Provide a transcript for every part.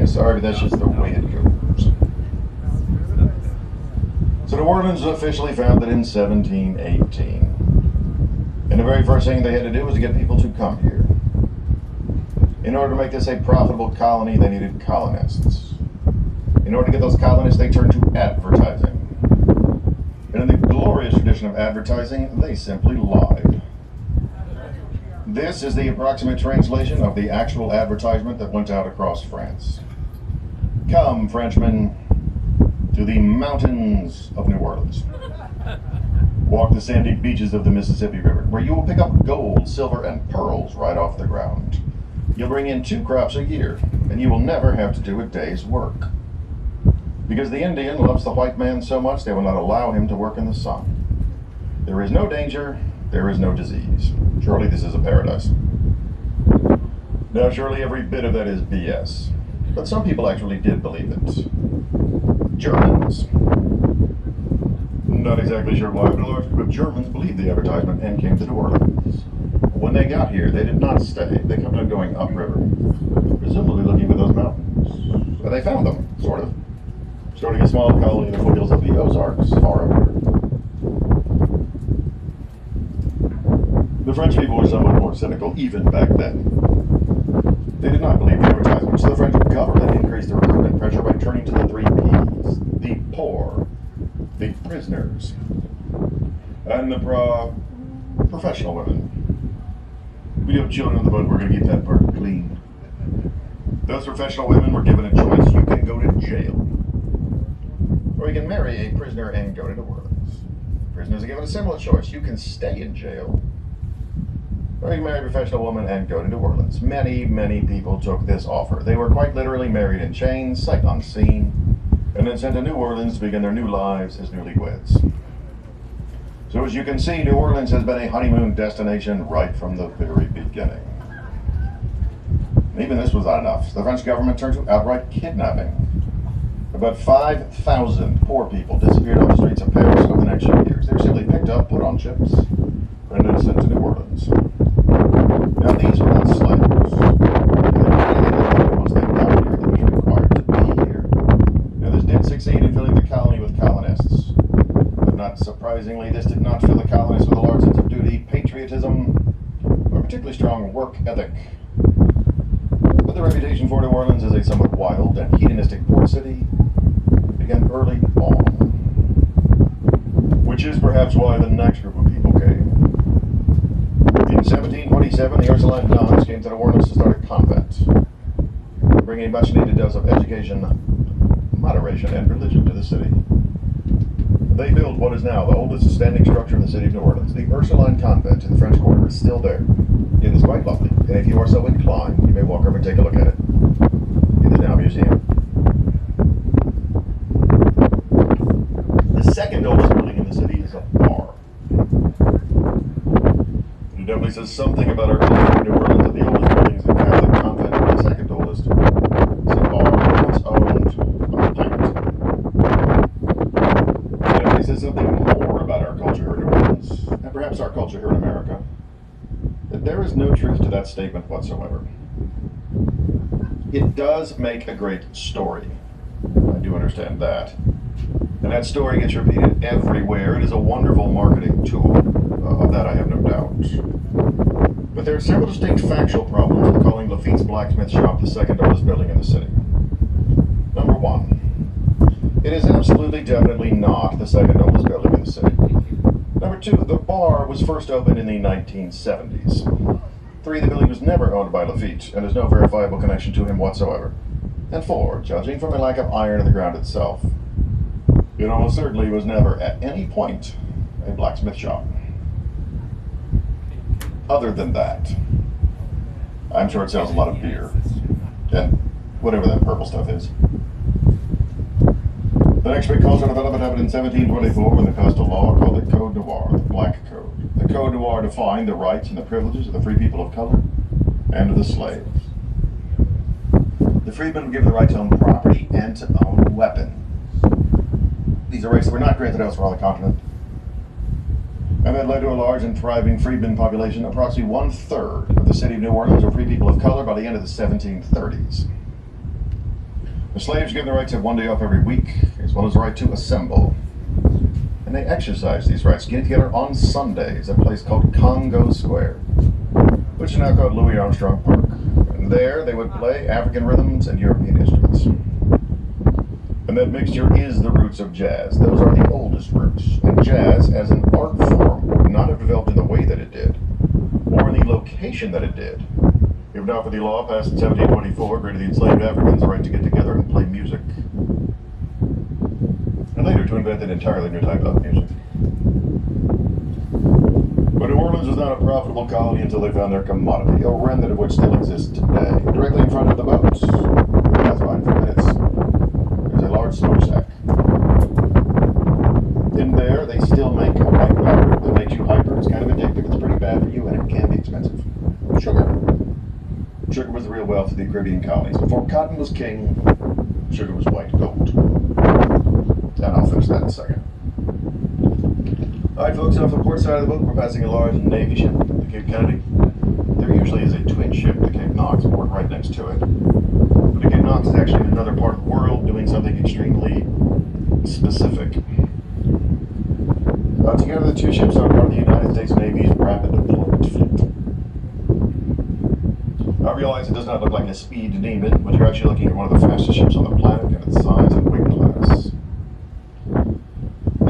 sorry, but that's just the way it goes. So New Orleans was officially founded in 1718. And the very first thing they had to do was to get people to come here. In order to make this a profitable colony, they needed colonists. In order to get those colonists, they turned to advertising. And in the glorious tradition of advertising, they simply lied. This is the approximate translation of the actual advertisement that went out across France. Come, Frenchmen, to the mountains of New Orleans. Walk the sandy beaches of the Mississippi River, where you will pick up gold, silver, and pearls right off the ground. You'll bring in 2 crops a year, and you will never have to do a day's work. Because the Indian loves the white man so much, they will not allow him to work in the sun. There is no danger, there is no disease. Surely this is a paradise. Now, surely every bit of that is BS. But some people actually did believe it. Germans. Not exactly sure why, but a large group of Germans believed the advertisement and came to New Orleans. When they got here, they did not stay. They kept on going upriver, presumably looking for those mountains. But they found them, sort of. Starting a small colony in the foothills of the Ozarks, far up here. The French people were somewhat more cynical even back then. They did not believe the advertisement, so the French government increased the recruitment pressure by turning to the 3 Ps. The poor, the prisoners, and the professional women. We do have children on the boat, we're going to keep that part clean. Those professional women were given a choice. You can go to jail, or you can marry a prisoner and go to New Orleans. Prisoners are given a similar choice. You can stay in jail, or you can marry a professional woman and go to New Orleans. Many, many people took this offer. They were quite literally married in chains, sight unseen, and then sent to New Orleans to begin their new lives as newlyweds. So as you can see, New Orleans has been a honeymoon destination right from the very beginning. And even this was not enough. The French government turned to outright kidnapping. About 5,000 poor people disappeared off the streets of Paris over the next few years. They were simply picked up, put on ships, and then sent to New Orleans. Now these were not slaves. Once they got here, they were required to be here. Now this did succeed in filling the colony with colonists. But not surprisingly, this did not fill the colonists with a large sense of duty, patriotism, or a particularly strong work ethic. But the reputation for New Orleans as a somewhat wild and hedonistic port city began early on. Which is perhaps why the next group of people came. In 1727, the Ursuline nuns came to New Orleans to start a convent, bringing a much-needed dose of education, moderation, and religion to the city. They built what is now the oldest standing structure in the city of New Orleans. The Ursuline convent in the French Quarter is still there. It is quite lovely, and if you are so inclined, you may walk over and take a look at it. It is now a museum. The second oldest building in the city is a bar. It definitely says something about our culture in New Orleans that the oldest building is a Catholic convent, and the second oldest is a bar once owned by a pirate. It definitely says something more about our culture here in New Orleans, and perhaps our culture here in America. That there is no truth to that statement whatsoever. It does make a great story. I do understand that. And that story gets repeated everywhere. It is a wonderful marketing tool. Of that I have no doubt. But there are several distinct factual problems with calling Lafitte's blacksmith shop the second oldest building in the city. Number one, it is absolutely definitely not the second oldest building in the city. Number two, the bar was first opened in the 1970s. 3, the building was never owned by Lafitte, and there's no verifiable connection to him whatsoever. And 4, judging from the lack of iron in the ground itself, it almost certainly was never at any point a blacksmith shop. Other than that, I'm sure it sells a lot of beer, and whatever that purple stuff is. The next big cultural development happened in 1724 when they passed a law called the Code Noir, the Black Code. The Code Noir defined the rights and the privileges of the free people of color and of the slaves. The freedmen were given the right to own property and to own weapons. These are rights that were not granted elsewhere on the continent. And that led to a large and thriving freedmen population. Approximately 1/3 of the city of New Orleans were free people of color by the end of the 1730s. The slaves given the right to have one day off every week, as well as the right to assemble. And they exercised these rights, getting together on Sundays at a place called Congo Square, which is now called Louis Armstrong Park. And there they would play African rhythms and European instruments. And that mixture is the roots of jazz. Those are the oldest roots. And jazz, as an art form, would not have developed in the way that it did, or in the location that it did, if not for the law passed in 1724 granted the enslaved Africans the right to get together and play music. And later to invent an entirely new type of music. But New Orleans was not a profitable colony until they found their commodity, a remnant of which still exists today. Directly in front of the boats, we passed by in 4 minutes, there's a large smokestack. In there, they still make a white powder that makes you hyper. It's kind of addictive, it's pretty bad for you, and it can be expensive. Sugar. Sugar was the real wealth of the Caribbean colonies. Before cotton was king, sugar was white gold. And I'll finish that in a second. Alright folks, off the port side of the boat, we're passing a large Navy ship, the Cape Kennedy. There usually is a twin ship, the Cape Knox, moored right next to it. But the Cape Knox is actually in another part of the world doing something extremely specific. Together the two ships are part of the United States Navy's Rapid Deployment Fleet. I realize it does not look like a speed demon, but you're actually looking at one of the fastest ships on the planet in its size and weight class.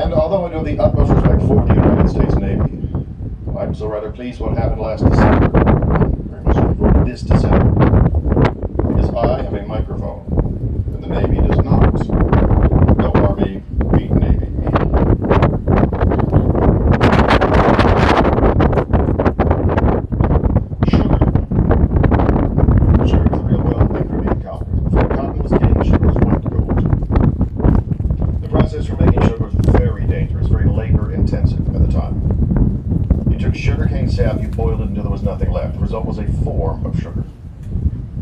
And although I do have the utmost respect for the United States Navy, I'm so rather pleased what happened last December. Very much looking forward to this December. Because I have a microphone, and the Navy does not. No Army, beat Navy. Sap, you boiled it until there was nothing left. The result was a form of sugar.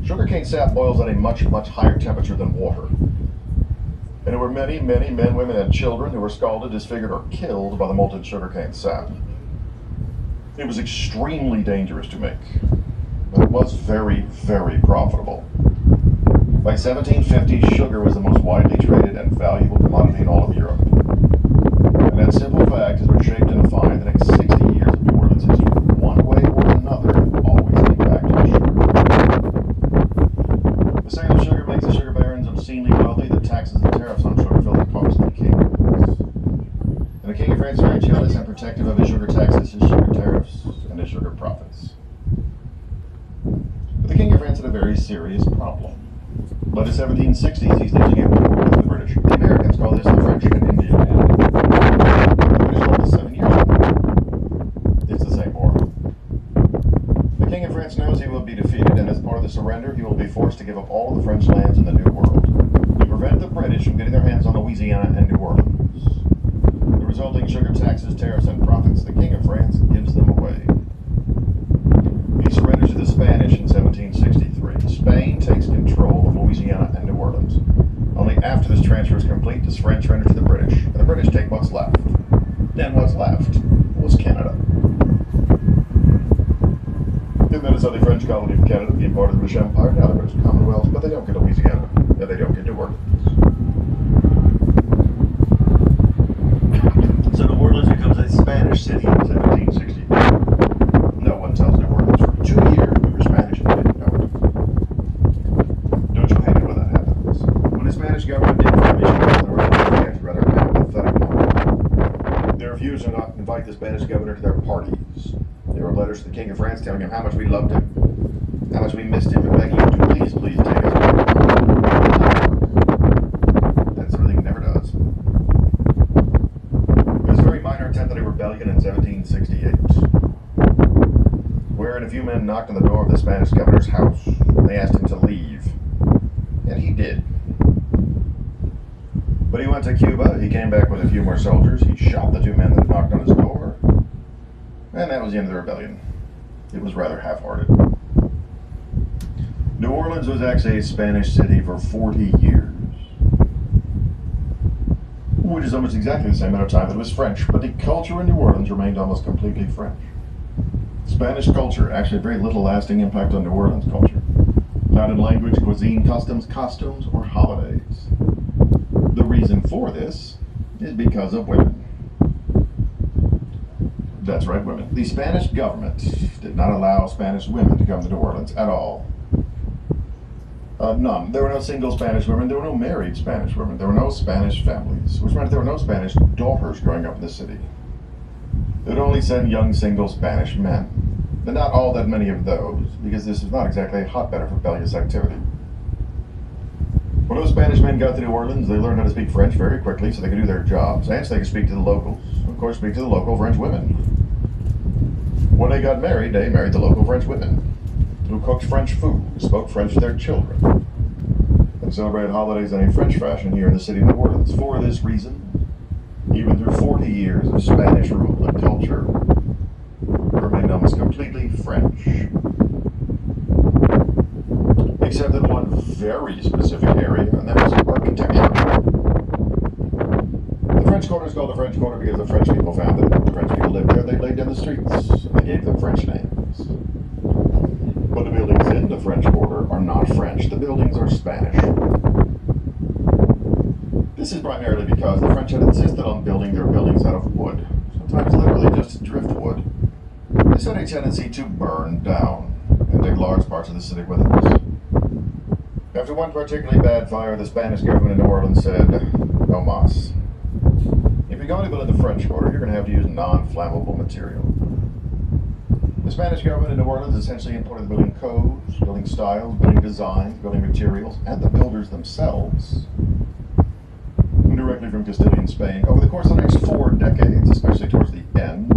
Sugarcane sap boils at a much, much higher temperature than water. And there were many, many men, women, and children who were scalded, disfigured, or killed by the molten sugarcane sap. It was extremely dangerous to make, but it was very, very profitable. By 1750, sugar was the most widely traded and valuable commodity in all of Europe. And that simple fact has been shaped and defined the next 60 years of New Orleans history. One way or another, it always came back to sugar. The sale of sugar makes the sugar barons obscenely wealthy. The taxes and tariffs on sugar fill the coffers of the kings. And the King of France is very jealous and protective of his sugar taxes, his sugar tariffs, and his sugar profits. But the King of France had a very serious problem. By the 1760s, he's losing a war with the British. The Americans call this the French and Indian War. The British call it the 7 Years' War. It's the same war. The King of France knows he will be defeated, and as part of the surrender, he will be forced to give up all of the French lands in the New World to prevent the British from getting their hands on Louisiana and New Orleans. The resulting sugar taxes, tariffs, and profits, the King of France gives them away. He surrenders to the Spanish in 1763. Spain takes control of Louisiana and New Orleans. Only after this transfer is complete does France surrender to the British, and the British take what's left. Then what's left was Canada. And that is how the French colony of Canada became part of the British Empire. Now the British Commonwealth, but they don't get Louisiana, and they don't get New Orleans. So New Orleans becomes a Spanish city in 1760. No one tells New Orleans for 2 years we were Spanish and they didn't know it. Don't you hate it when that happens? When the Spanish government did find New Orleans, they were rather apathetic. They refused to not invite the Spanish governor to their parties. There were letters to the King of France telling him how much we loved him, how much we missed him, and begging him to please, please take us back. That sort of thing never does. It was a very minor attempt at a rebellion in 1768, wherein a few men knocked on the door of the Spanish governor's house. They asked him to leave, and he did. But he went to Cuba, he came back with a few more soldiers, he shot the 2 men that knocked on his door, and that was the end of the rebellion. It was rather half-hearted. New Orleans was actually a Spanish city for 40 years, which is almost exactly the same amount of time that it was French, but the culture in New Orleans remained almost completely French. Spanish culture actually had very little lasting impact on New Orleans culture. not in language, cuisine, customs, costumes, or holidays. The reason for this is because of women. That's right, women. The Spanish government did not allow Spanish women to come to New Orleans at all. None. There were no single Spanish women. There were no married Spanish women. There were no Spanish families, which meant there were no Spanish daughters growing up in the city. They would only send young single Spanish men. But not all that many of those, because this was not exactly a hotbed of rebellious activity. When those Spanish men got to New Orleans, they learned how to speak French very quickly so they could do their jobs, and so they could speak to the locals. Of course, speak to the local French women. When they got married, they married the local French women, who cooked French food, spoke French to their children, and celebrated holidays in a French fashion here in the city of New Orleans. For this reason, even through 40 years of Spanish rule and culture, remained almost completely French. Except in one very specific area, and that was architecture. The French Quarter is called the French Quarter because the French people found it. The French people lived there, they laid down the streets, and they gave them French names. But the buildings in the French Quarter are not French, the buildings are Spanish. This is primarily because the French had insisted on building their buildings out of wood, sometimes literally just driftwood. This had a tendency to burn down and take large parts of the city with it. After one particularly bad fire, the Spanish government in New Orleans said, "No mas. If you're going to build in the French Quarter, you're going to have to use non-flammable material." The Spanish government in New Orleans essentially imported the building codes, building styles, building designs, building materials, and the builders themselves directly from Castilian Spain. Over the course of the next 4 decades, especially towards the end,